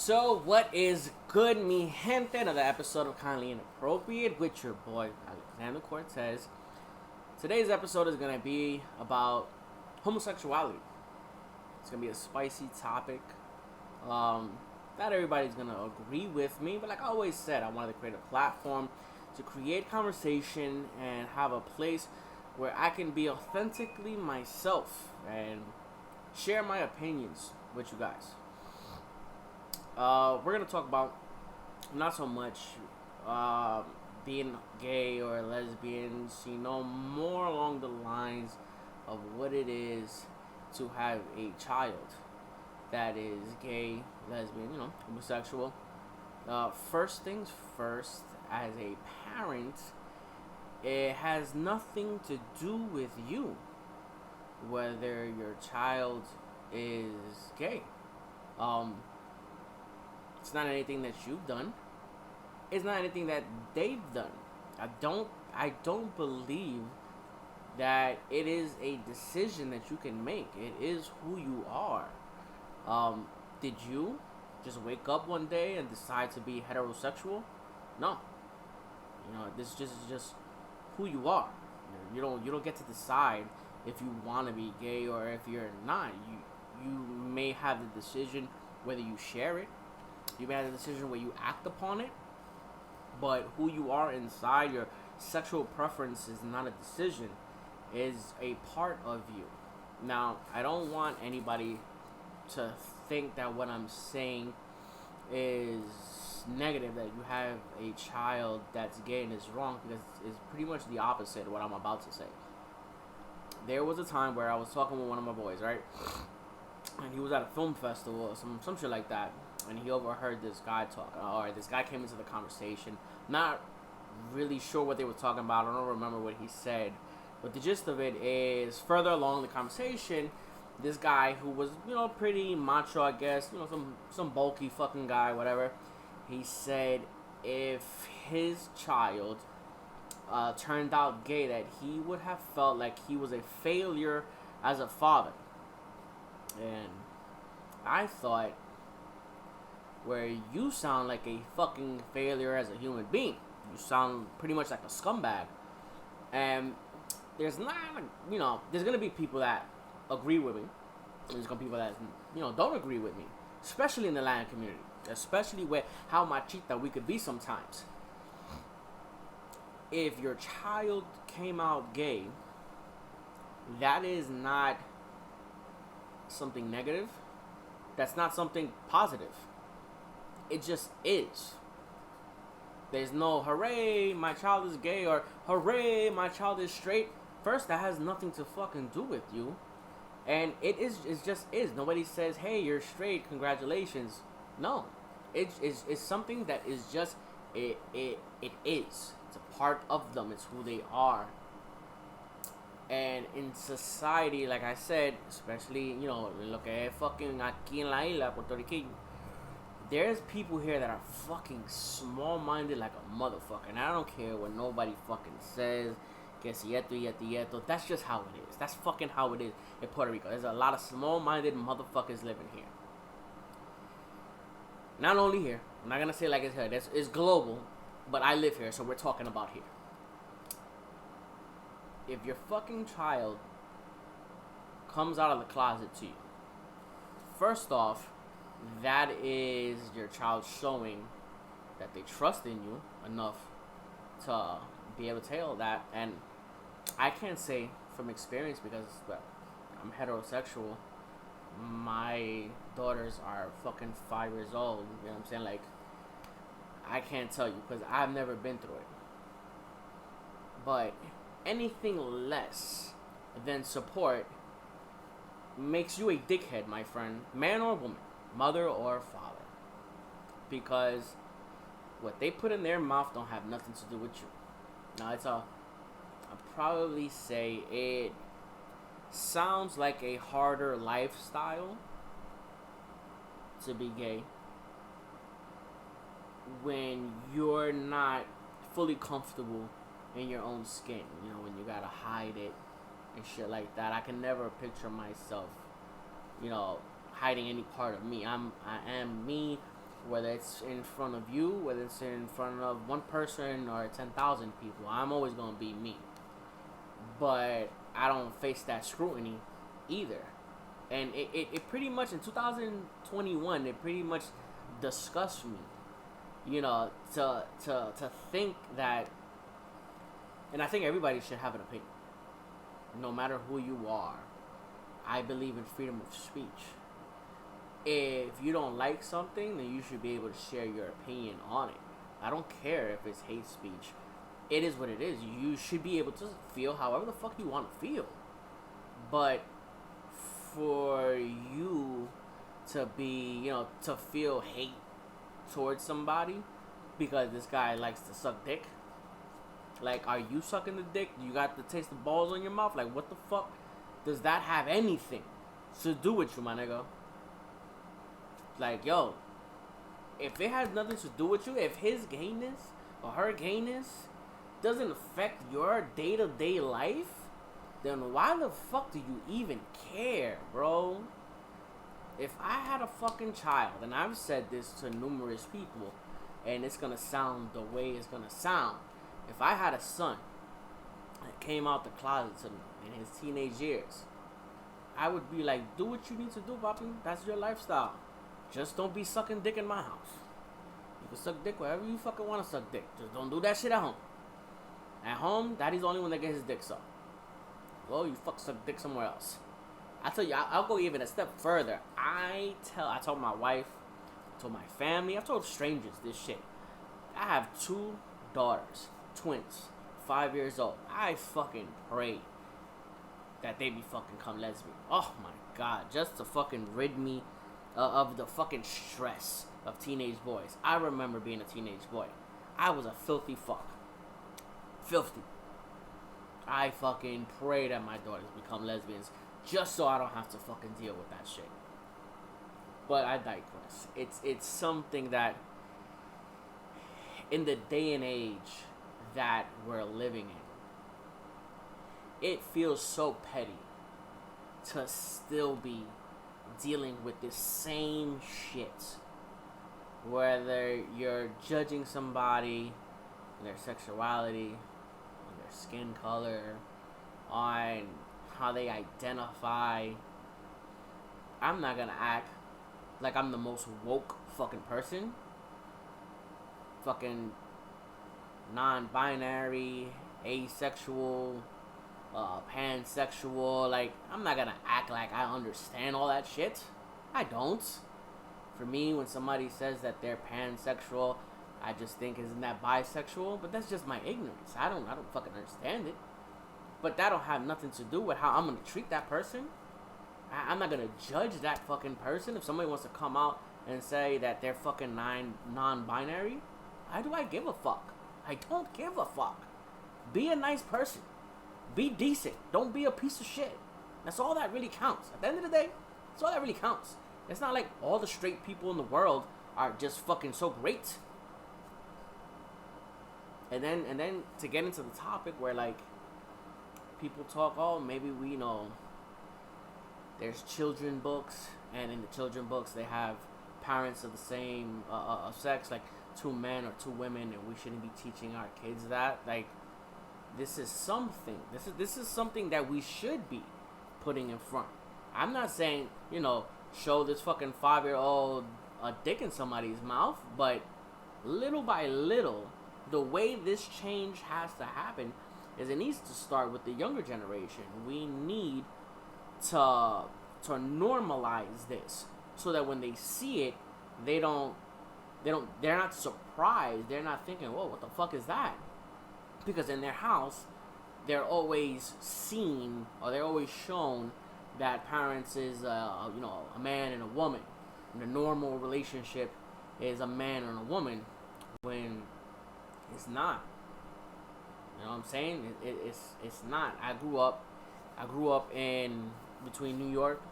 So, what is good, mi gente? Another episode of Kindly Inappropriate with your boy Alexander Cortez. Today's episode is gonna be about homosexuality. It's gonna be a spicy topic. Not everybody's gonna agree with me, but like I always said, I wanted to create a platform to create conversation and have a place where I can be authentically myself and share my opinions with you guys. We're gonna talk about not so much being gay or lesbians, more along the lines of what it is to have a child that is gay, lesbian, homosexual. First things first, as a parent, it has nothing to do with you whether your child is gay. It's not anything that you've done. It's not anything that they've done. I don't believe that it is a decision that you can make. It is who you are. Did you just wake up one day and decide to be heterosexual? No. This is just who you are. You don't get to decide if you want to be gay or if you're not. You may have the decision whether you share it. You may have the decision where you act upon it, but who you are inside, your sexual preference is not a decision, is a part of you. Now, I don't want anybody to think that what I'm saying is negative, that you have a child that's gay and is wrong, because it's pretty much the opposite of what I'm about to say. There was a time where I was talking with one of my boys, right? And he was at a film festival or some shit like that. And he overheard this guy talk, or this guy came into the conversation. Not really sure what they were talking about. I don't remember what he said. But the gist of it is, further along the conversation, this guy who was, pretty macho, I guess, some bulky fucking guy, whatever. He said if his child turned out gay, that he would have felt like he was a failure as a father. And I thought, where you sound like a fucking failure as a human being. You sound pretty much like a scumbag. And there's not, there's going to be people that agree with me. There's going to be people that, don't agree with me. Especially in the Latin community. Especially with how machista we could be sometimes. If your child came out gay, that is not something negative. That's not something positive. It just is. There's no hooray, my child is gay, or hooray, my child is straight. First, that has nothing to fucking do with you. And it just is. Nobody says, hey, you're straight, congratulations. No. It's something that is just, it is. It's a part of them. It's who they are. And in society, like I said, especially, lo que es fucking aquí en la isla, Puerto Rico, there's people here that are fucking small-minded like a motherfucker. And I don't care what nobody fucking says. Que si esto y esto y esto. That's just how it is. That's fucking how it is in Puerto Rico. There's a lot of small-minded motherfuckers living here. Not only here. I'm not going to say like it's here. It's global. But I live here, so we're talking about here. If your fucking child comes out of the closet to you, first off, that is your child showing that they trust in you enough to be able to tell that. And I can't say from experience because, I'm heterosexual. My daughters are fucking 5 years old. You know what I'm saying? Like, I can't tell you because I've never been through it. But anything less than support makes you a dickhead, my friend. Man or woman. Mother or father. Because what they put in their mouth don't have nothing to do with you. Now, I'll probably say it sounds like a harder lifestyle to be gay when you're not fully comfortable in your own skin. When you gotta hide it and shit like that. I can never picture myself, hiding any part of me. I am me whether it's in front of you, whether it's in front of one person or 10,000 people. I'm always gonna be me, but I don't face that scrutiny either. And it pretty much in 2021, it pretty much disgusts me, to think that, and I think everybody should have an opinion, no matter who you are. I believe in freedom of speech. If you don't like something, then you should be able to share your opinion on it. I don't care if it's hate speech. It is what it is. You should be able to feel however the fuck you want to feel. But for you to be, to feel hate towards somebody because this guy likes to suck dick. Like, are you sucking the dick? You got the taste of balls on your mouth? Like, what the fuck does that have anything to do with you, my nigga? Like, yo, if it has nothing to do with you, if his gayness or her gayness doesn't affect your day-to-day life, then why the fuck do you even care, bro? If I had a fucking child, and I've said this to numerous people, and it's gonna sound the way it's gonna sound. If I had a son that came out the closet to me in his teenage years, I would be like, do what you need to do, Poppy. That's your lifestyle. Just don't be sucking dick in my house. You can suck dick wherever you fucking want to suck dick. Just don't do that shit at home. At home, Daddy's the only one that gets his dick sucked. Well, you fuck suck dick somewhere else. I tell you, I'll go even a step further. I told my wife, I told my family, I told strangers this shit. I have 2 daughters, twins, 5 years old. I fucking pray that they be fucking come lesbian. Oh my god, just to fucking rid me of the fucking stress of teenage boys. I remember being a teenage boy. I was a filthy fuck. Filthy. I fucking pray that my daughters become lesbians just so I don't have to fucking deal with that shit. But I digress. It's something that in the day and age that we're living in, it feels so petty to still be dealing with this same shit. Whether you're judging somebody, their sexuality, on their skin color, on how they identify. I'm not gonna act like I'm the most woke fucking person. Fucking non-binary, asexual, pansexual. Like, I'm not gonna act like I understand all that shit. I don't. For me, when somebody says that they're pansexual, I just think, isn't that bisexual? But that's just my ignorance. I don't fucking understand it. But that don't have nothing to do with how I'm gonna treat that person. I'm not gonna judge that fucking person. If somebody wants to come out and say that they're fucking non-binary, why do I give a fuck? I don't give a fuck. Be a nice person. Be decent. Don't be a piece of shit. That's all that really counts. At the end of the day, that's all that really counts. It's not like all the straight people in the world are just fucking so great. And then to get into the topic where, like, people talk, oh, maybe we know there's children books, and in the children books they have parents of the same sex, like 2 men or 2 women, and we shouldn't be teaching our kids that. Like, this is something. This is something that we should be putting in front. I'm not saying, show this fucking 5-year-old a dick in somebody's mouth, but little by little, the way this change has to happen is it needs to start with the younger generation. We need to normalize this so that when they see it, they're not surprised. They're not thinking, whoa, what the fuck is that? Because in their house, they're always seen, or they're always shown that parents is a man and a woman, and the normal relationship is a man and a woman, when it's not. You know what I'm saying? It's not. I grew up in between New York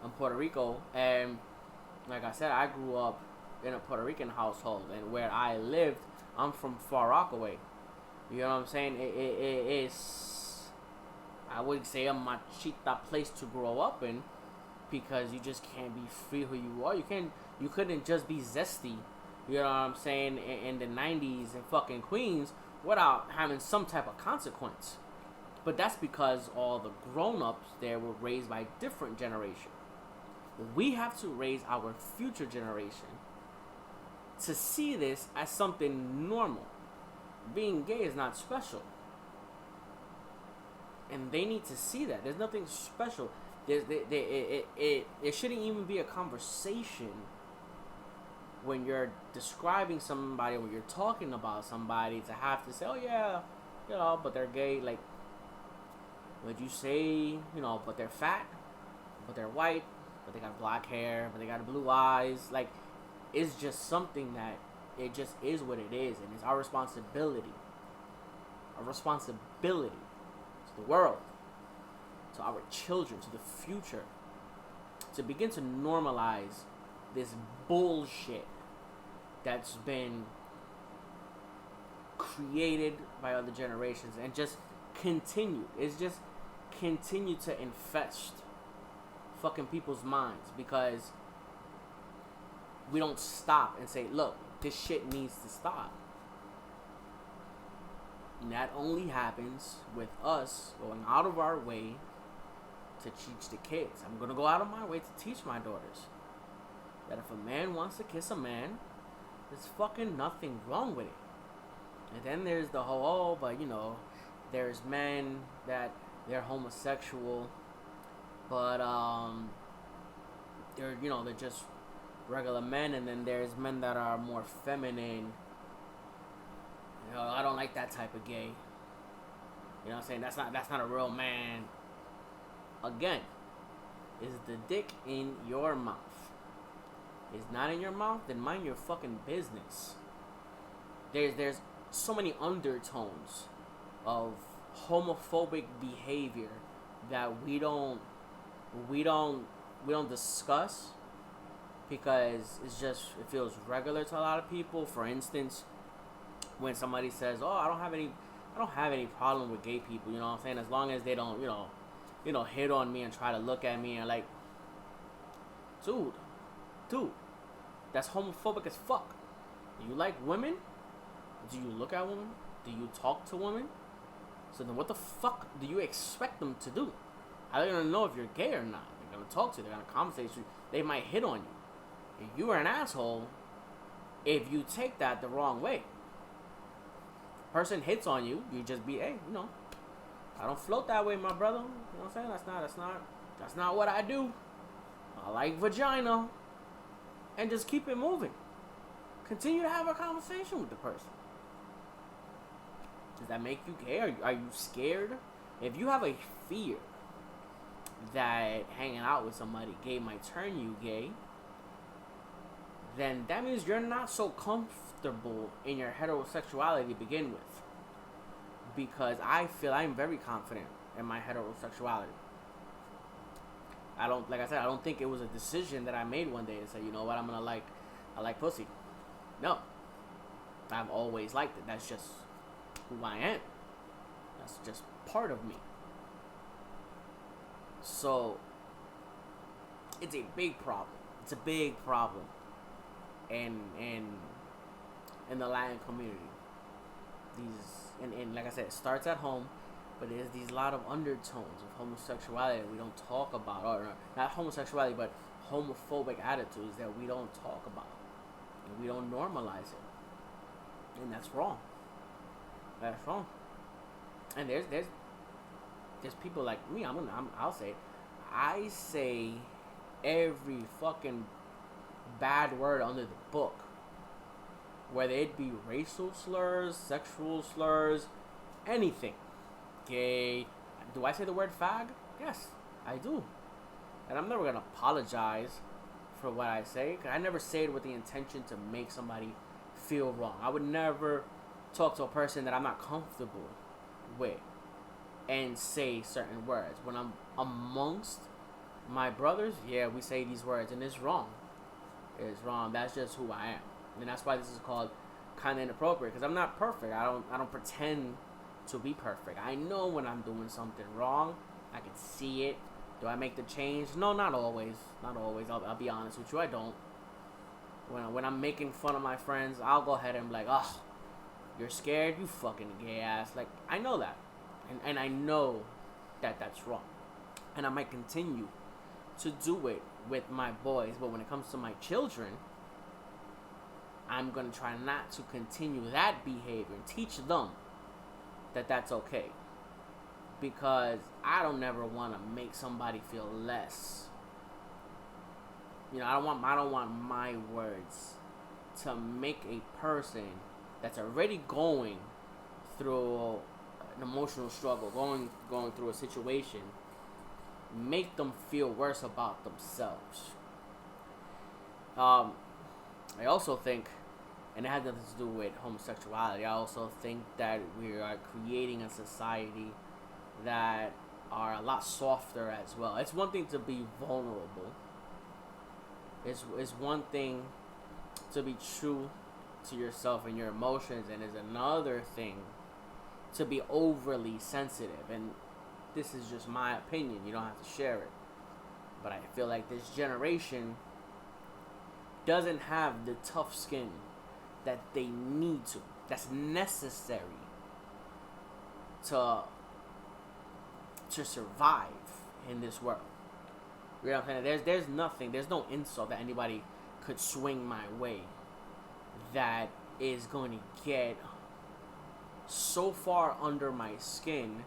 and Puerto Rico, and like I said, I grew up in a Puerto Rican household, and where I lived, I'm from Far Rockaway. You know what I'm saying? It's, I wouldn't say a machista place to grow up in, because you just can't be free who you are. You couldn't just be zesty you know what I'm saying, in the 90s in fucking Queens without having some type of consequence. But that's because all the grown-ups there were raised by a different generation. We have to raise our future generation to see this as something normal. Being gay is not special. And they need to see that. There's nothing special. It shouldn't even be a conversation when you're describing somebody, when you're talking about somebody, to have to say, oh yeah, you know, but they're gay. Like, would you say, you know, but they're fat, but they're white, but they got black hair, but they got blue eyes? Like, it's just something that it just is what it is, and it's our responsibility. Our responsibility to the world, to our children, to the future, to begin to normalize this bullshit that's been created by other generations and just continue. It's just continue to infest fucking people's minds because we don't stop and say, look, this shit needs to stop. And that only happens with us going out of our way to teach the kids. I'm going to go out of my way to teach my daughters that if a man wants to kiss a man, there's fucking nothing wrong with it. And then there's the whole, oh, but you know, there's men that they're homosexual, but they're, you know, they're just regular men, and then there's men that are more feminine. You know, I don't like that type of gay. You know what I'm saying? That's not a real man. Again, is the dick in your mouth? It's not in your mouth, then mind your fucking business. There's so many undertones of homophobic behavior that we don't discuss because it feels regular to a lot of people. For instance, when somebody says, "Oh, I don't have any problem with gay people," you know what I'm saying? As long as they don't, you know, hit on me and try to look at me and like, dude, that's homophobic as fuck. Do you like women? Do you look at women? Do you talk to women? So then what the fuck do you expect them to do? How are they gonna know if you're gay or not? They're gonna talk to you, they're gonna conversate with you, they might hit on you. And you are an asshole if you take that the wrong way. If a person hits on you, you just be, hey, you know, I don't float that way, my brother. You know what I'm saying? That's not what I do. I like vagina. And just keep it moving. Continue to have a conversation with the person. Does that make you gay? Are you scared? If you have a fear that hanging out with somebody gay might turn you gay, then that means you're not so comfortable in your heterosexuality to begin with. Because I feel I'm very confident in my heterosexuality. I don't think it was a decision that I made one day to say, you know what, I like pussy. No. I've always liked it. That's just who I am. That's just part of me. So, it's a big problem. It's a big problem in the Latin community. And like I said, it starts at home, but there's these lot of undertones of homosexuality that we don't talk about, or not homosexuality, but homophobic attitudes that we don't talk about, and we don't normalize it, and that's wrong. That's wrong. And there's people like me. I'll say it. I say every fucking bad word under the book, whether it be racial slurs, sexual slurs, anything. Gay. Do I say the word fag? Yes, I do. And I'm never going to apologize for what I say, because I never say it with the intention to make somebody feel wrong. I would never talk to a person that I'm not comfortable with and say certain words. When I'm amongst my brothers, yeah, we say these words, and it's wrong. It's wrong. That's just who I am. And that's why this is called kind of inappropriate, because I'm not perfect. I don't pretend to be perfect. I know when I'm doing something wrong. I can see it. Do I make the change? No, not always. Not always. I'll be honest with you. I don't. When I'm making fun of my friends, I'll go ahead and be like, oh, you're scared, you fucking gay ass. Like, I know that, and I know that that's wrong, and I might continue to do it with my boys. But when it comes to my children, I'm gonna try not to continue that behavior and teach them that that's okay, because I don't ever want to make somebody feel less. You know, I don't want my words to make a person that's already going through an emotional struggle, going through a situation, make them feel worse about themselves. I also think, and it has nothing to do with homosexuality, I also think that we are creating a society that are a lot softer as well. It's one thing to be vulnerable. It's one thing to be true to yourself and your emotions, and it's another thing to be overly sensitive. And this is just my opinion. You don't have to share it. But I feel like this generation doesn't have the tough skin that they need to. That's necessary to survive in this world. You know what I'm saying? There's nothing, there's no insult that anybody could swing my way that is going to get so far under my skin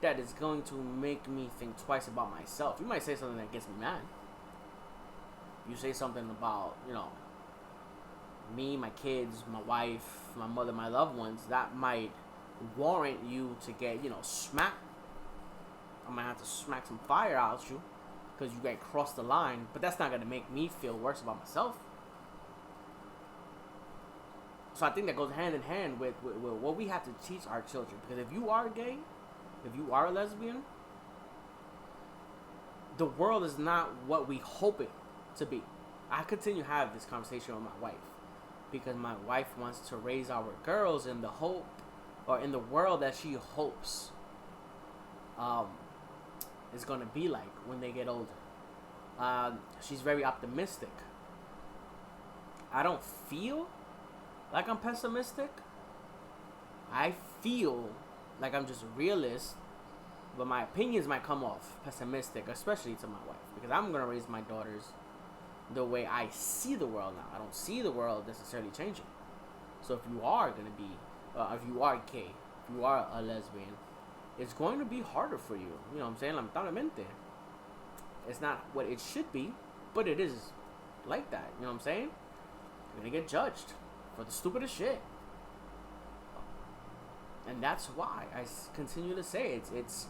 that is going to make me think twice about myself. You might say something that gets me mad. You say something about, you know, me, my kids, my wife, my mother, my loved ones, that might warrant you to get, you know, smacked. I might have to smack some fire out you because you got crossed the line, but that's not going to make me feel worse about myself. So I think that goes hand in hand with what we have to teach our children. Because if you are gay, if you are a lesbian, the world is not what we hope it to be. I continue to have this conversation with my wife because my wife wants to raise our girls in the hope, or in the world that she hopes is going to be like when they get older. She's very optimistic. I don't feel like I'm pessimistic. I feel like I'm just a realist, but my opinions might come off pessimistic, especially to my wife, because I'm going to raise my daughters the way I see the world now. I don't see the world necessarily changing. So if you are going to be, if you are gay, if you are a lesbian, it's going to be harder for you. You know what I'm saying? Lamentablemente. It's not what it should be, but it is like that. You know what I'm saying? You're going to get judged for the stupidest shit. And that's why I continue to say it's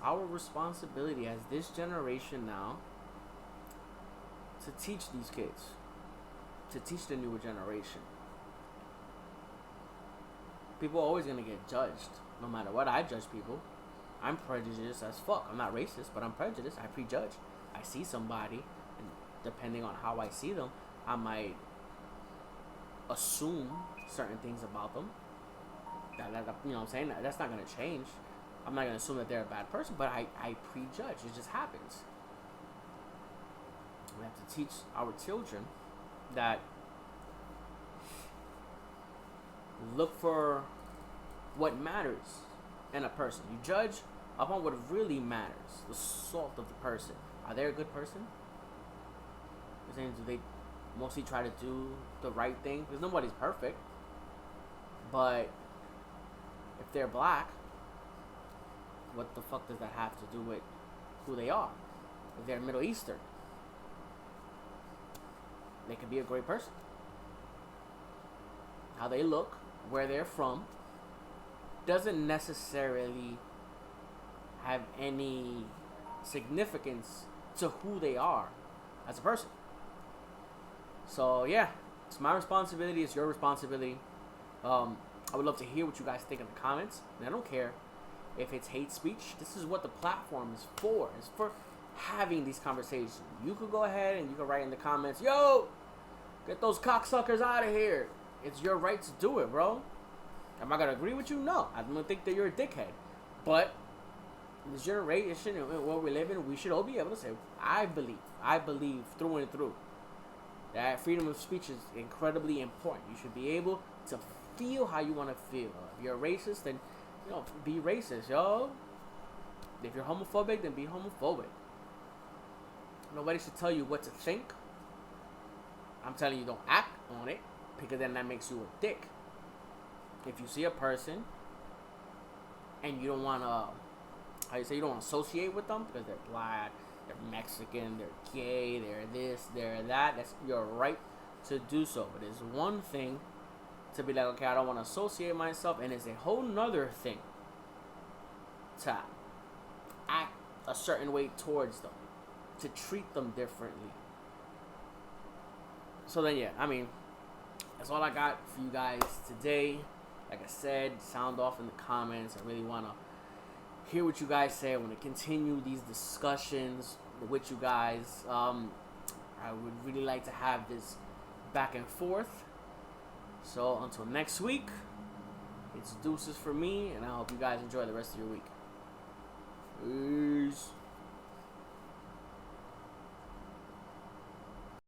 our responsibility as this generation now to teach these kids, to teach the newer generation. People are always going to get judged, no matter what. I judge people. I'm prejudiced as fuck. I'm not racist, but I'm prejudiced. I prejudge. I see somebody, and depending on how I see them, I might assume certain things about them. That you know what I'm saying? That's not going to change. I'm not going to assume that they're a bad person, but I prejudge. It just happens. We have to teach our children that look for what matters in a person. You judge upon what really matters, the salt of the person. Are they a good person? Do they mostly try to do the right thing? Because nobody's perfect. But if they're black, what the fuck does that have to do with who they are? If they're Middle Eastern, they could be a great person. How they look, where they're from, doesn't necessarily have any significance to who they are as a person. So yeah, it's my responsibility, it's your responsibility. I would love to hear what you guys think in the comments. And I don't care if it's hate speech. This is what the platform is for. It's for having these conversations. You could go ahead and you can write in the comments, yo, get those cocksuckers out of here. It's your right to do it, bro. Am I going to agree with you? No. I don't think that you're a dickhead. But in this generation and what we live in, we should all be able to say, I believe through and through that freedom of speech is incredibly important. You should be able to feel how you want to feel. If you're racist, then be racist, yo. If you're homophobic, then be homophobic. Nobody should tell you what to think. I'm telling you, don't act on it, because then that makes you a dick. If you see a person and you don't want to, you don't want to associate with them because they're black, they're Mexican, they're gay, they're this, they're that, that's your right to do so. But it's one thing to be like, okay, I don't want to associate myself, and it's a whole nother thing to act a certain way towards them, to treat them differently. So then, yeah, I mean, that's all I got for you guys today. Like I said, sound off in the comments. I really want to hear what you guys say. I want to continue these discussions with you guys. I would really like to have this back and forth. So until next week, it's deuces for me, and I hope you guys enjoy the rest of your week. Peace.